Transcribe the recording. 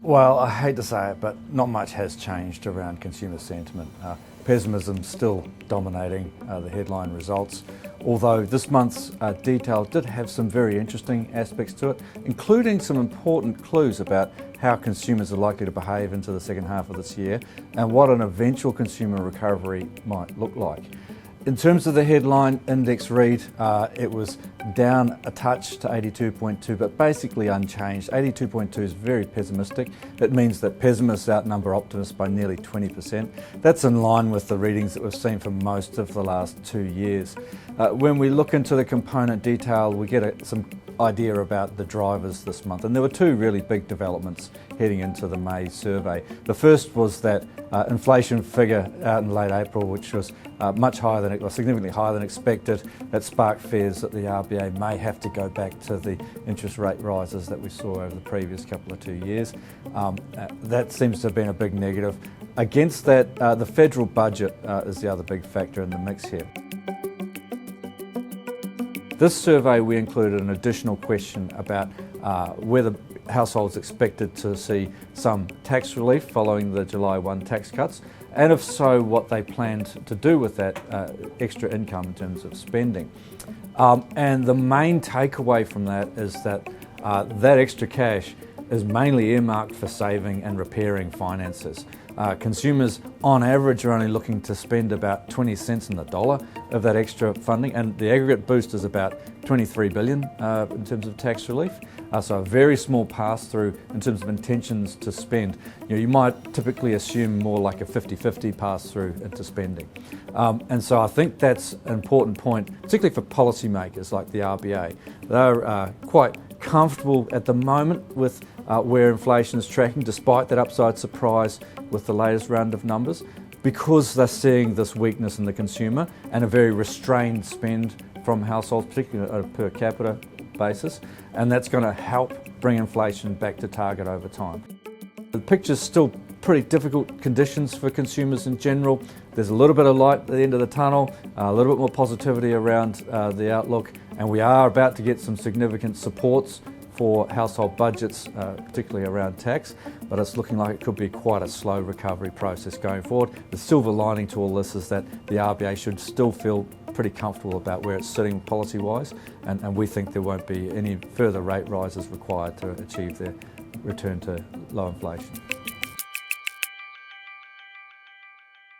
Well, I hate to say it, but not much has changed around consumer sentiment. Pessimism still dominating the headline results, although this month's detail did have some very interesting aspects to it, including some important clues about how consumers are likely to behave into the second half of this year and what an eventual consumer recovery might look like. In terms of the headline index read, it was down a touch to 82.2, but basically unchanged. 82.2 is very pessimistic. It means that pessimists outnumber optimists by nearly 20%. That's in line with the readings that we've seen for most of the last 2 years. When we look into the component detail, we get some idea about the drivers this month. And there were two really big developments heading into the May survey. The first was that inflation figure out in late April, which was significantly higher than expected. That sparked fears that the RBA may have to go back to the interest rate rises that we saw over the previous couple of 2 years. That seems to have been a big negative. Against that, the federal budget is the other big factor in the mix here. This survey, we included an additional question about whether households expected to see some tax relief following the July 1 tax cuts, and if so, what they planned to do with that extra income in terms of spending. And the main takeaway from that is that that extra cash is mainly earmarked for saving and repairing finances. Consumers on average are only looking to spend about 20 cents in the dollar of that extra funding, and the aggregate boost is about 23 billion in terms of tax relief. So a very small pass-through in terms of intentions to spend. You might typically assume more like a 50-50 pass-through into spending. And so I think that's an important point, particularly for policymakers like the RBA. They're quite comfortable at the moment with where inflation is tracking, despite that upside surprise with the latest round of numbers, because they're seeing this weakness in the consumer and a very restrained spend from households, particularly on a per capita basis, and that's going to help bring inflation back to target over time. The picture's still pretty difficult conditions for consumers in general. There's a little bit of light at the end of the tunnel, a little bit more positivity around the outlook, and we are about to get some significant supports for household budgets, particularly around tax, but it's looking like it could be quite a slow recovery process going forward. The silver lining to all this is that the RBA should still feel pretty comfortable about where it's sitting policy-wise, and we think there won't be any further rate rises required to achieve their return to low inflation.